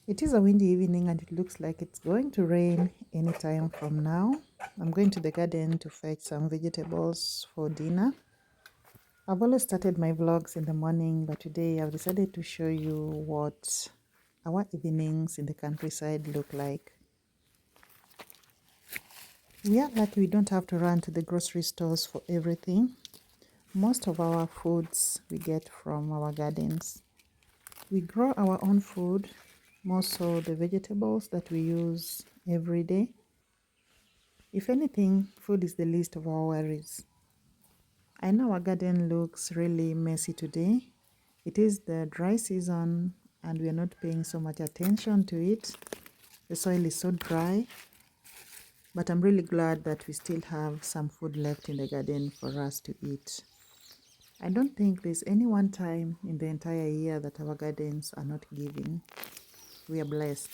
It is a windy evening and it looks like it's going to rain anytime from now. I'm going to the garden to fetch some vegetables for dinner. I've always started my vlogs in the morning, but today I've decided to show you what our evenings in the countryside look like. We are lucky we don't have to run to the grocery stores for everything. Most of our foods we get from our gardens. We grow our own food, more so the vegetables that we use every day. If anything, food is the least of our worries. I know our garden looks really messy today. It is the dry season and we are not paying so much attention to it. The soil is so dry, but I'm really glad that we still have some food left in the garden for us to eat. I don't think there's any one time in the entire year that our gardens are not giving. We are blessed.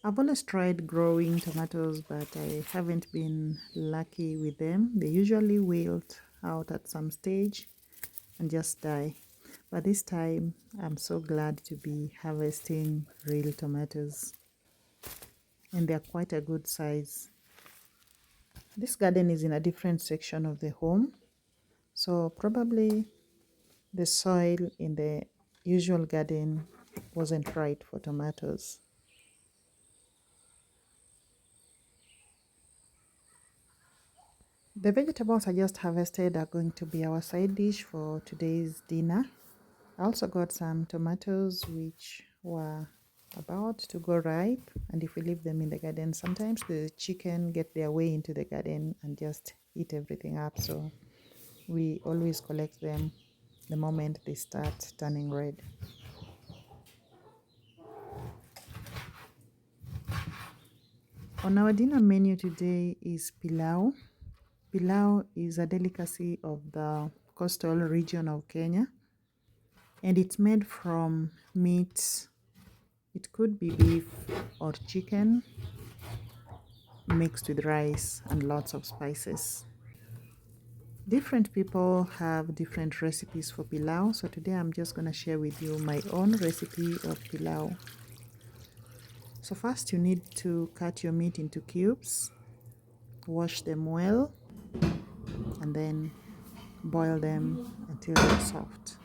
I've always tried growing tomatoes, but I haven't been lucky with them. They usually wilt out at some stage and just die. But this time, I'm so glad to be harvesting real tomatoes. And they're quite a good size. This garden is in a different section of the home. So probably the soil in the usual garden wasn't right for tomatoes. The vegetables I just harvested are going to be our side dish for today's dinner. I also got some tomatoes which were about to go ripe, and if we leave them in the garden, sometimes the chicken get their way into the garden and just eat everything up. So we always collect them the moment they start turning red. On our dinner menu today is pilau. Pilau is a delicacy of the coastal region of Kenya, and it's made from meat. It could be beef or chicken mixed with rice and lots of spices. Different people have different recipes for pilau, so today I'm just going to share with you my own recipe of pilau. So first you need to cut your meat into cubes, wash them well, and then boil them until they're soft.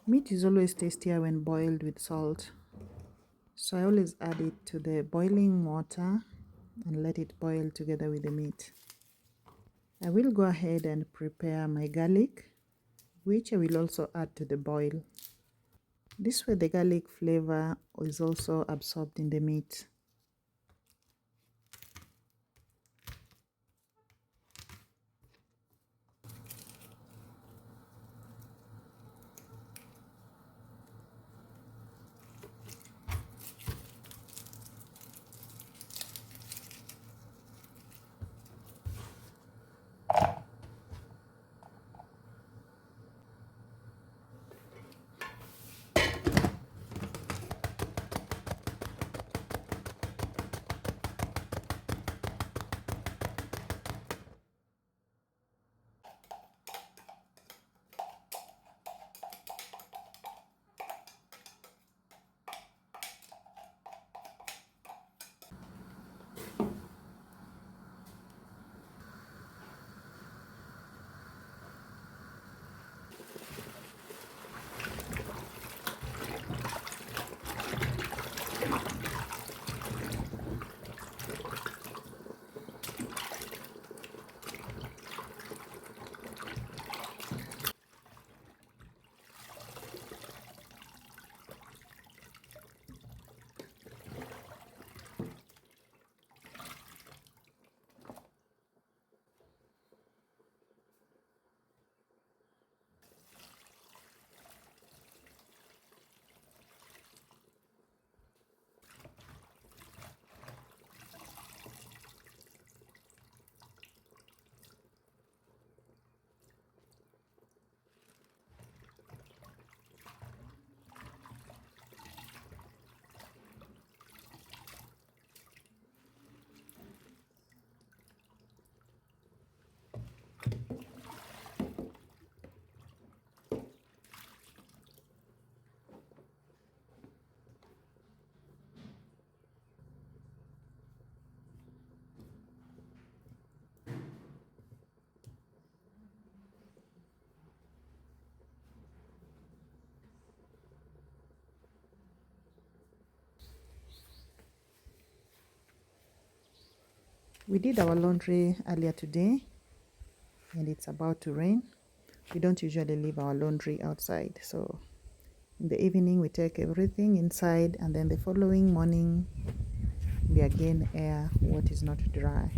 Meat is always tastier when boiled with salt, so I always add it to the boiling water and let it boil together with the meat. I will go ahead and prepare my garlic, which I will also add to the boil. This way the garlic flavor is also absorbed in the meat. We did our laundry earlier today and it's about to rain. We don't usually leave our laundry outside, so in the evening we take everything inside and then the following morning we again air what is not dry.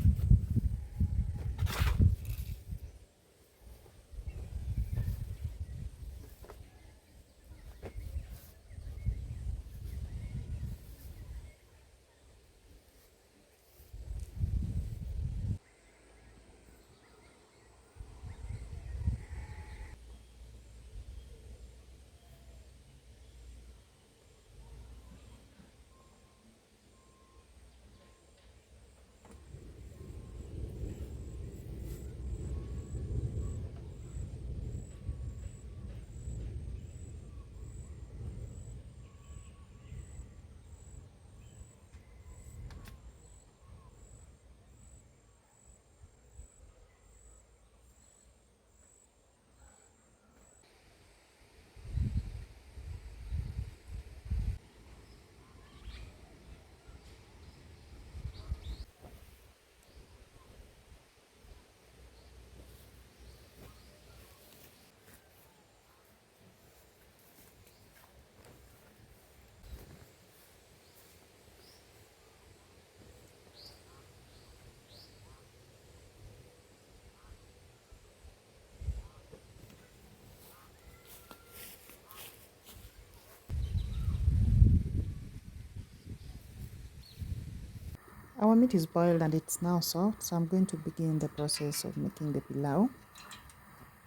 Our meat is boiled and it's now soft, so I'm going to begin the process of making the pilau.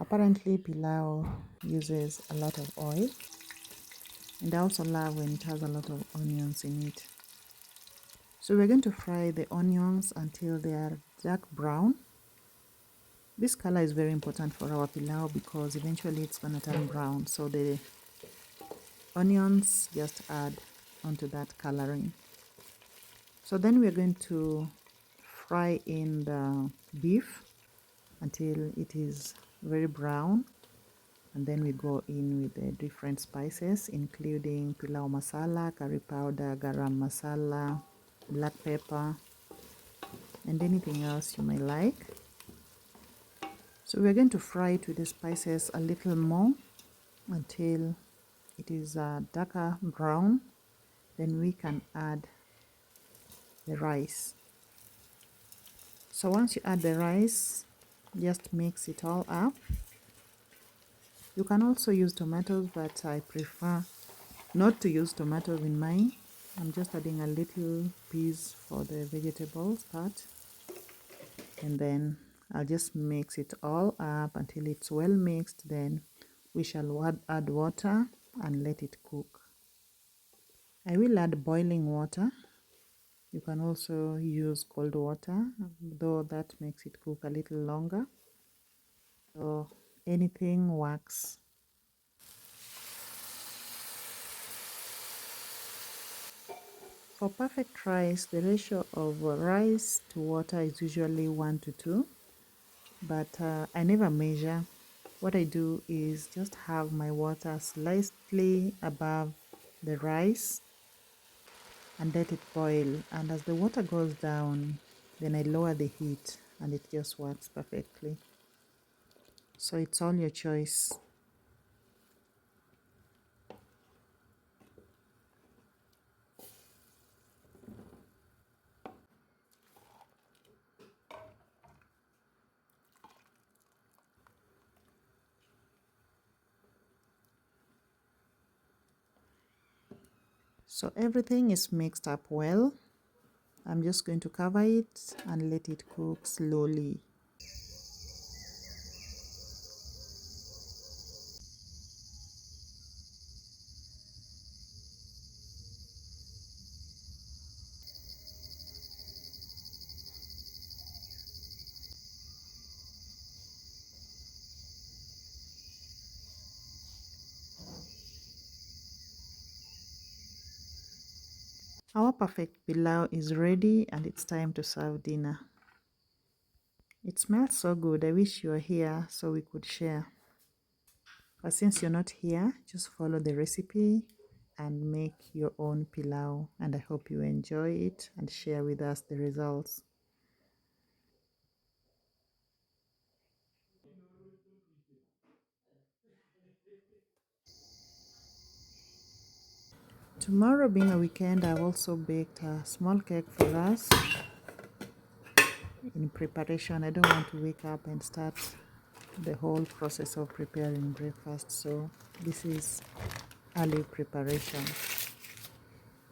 Apparently pilau uses a lot of oil, and I also love when it has a lot of onions in it. So we're going to fry the onions until they are dark brown. This color is very important for our pilau because eventually it's going to turn brown, so the onions just add onto that coloring. So then we're going to fry in the beef until it is very brown, and then we go in with the different spices including pilau masala, curry powder, garam masala, black pepper, and anything else you may like. So we're going to fry it with the spices a little more until it is a darker brown. Then we can add the rice. So once you add the rice, just mix it all up. You can also use tomatoes, but I prefer not to use tomatoes in mine. I'm just adding a little piece for the vegetables part, and then I'll just mix it all up until it's well mixed. Then we shall add water and let it cook. I will add boiling water. You can also use cold water, though that makes it cook a little longer. So anything works. For perfect rice, the ratio of rice to water is usually 1 to 2, but I never measure. What I do is just have my water slightly above the rice and let it boil. And as the water goes down, then I lower the heat and it just works perfectly. So it's all your choice. So everything is mixed up well. I'm just going to cover it and let it cook slowly. Our perfect pilau is ready and it's time to serve dinner. It smells so good. I wish you were here so we could share. But since you're not here, just follow the recipe and make your own pilau. And I hope you enjoy it and share with us the results. Tomorrow being a weekend, I've also baked a small cake for us in preparation. I don't want to wake up and start the whole process of preparing breakfast, so this is early preparation.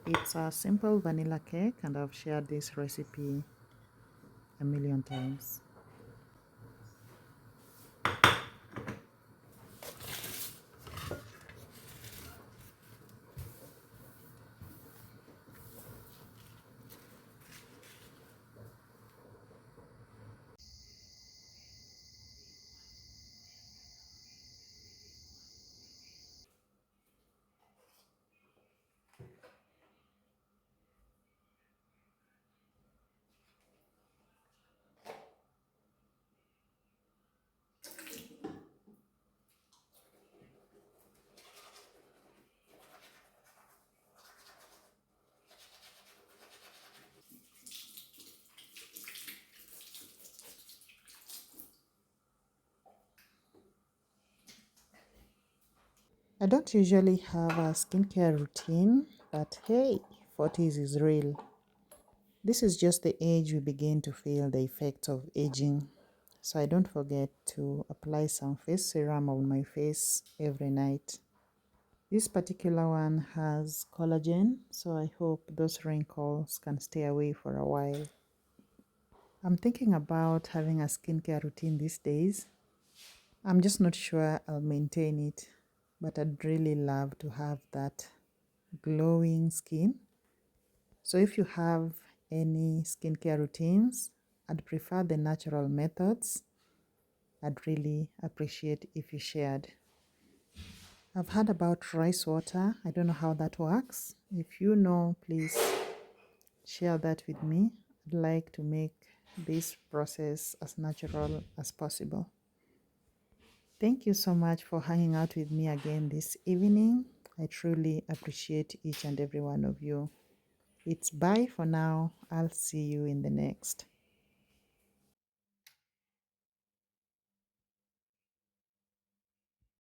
It's a simple vanilla cake, and I've shared this recipe a million times. I don't usually have a skincare routine, but hey, 40s is real. This is just the age we begin to feel the effects of aging. So I don't forget to apply some face serum on my face every night. This particular one has collagen, so I hope those wrinkles can stay away for a while. I'm thinking about having a skincare routine these days. I'm just not sure I'll maintain it, but I'd really love to have that glowing skin. So if you have any skincare routines, I'd prefer the natural methods. I'd really appreciate if you shared. I've heard about rice water. I don't know how that works. If you know, please share that with me. I'd like to make this process as natural as possible. Thank you so much for hanging out with me again this evening. I truly appreciate each and every one of you. It's bye for now. I'll see you in the next.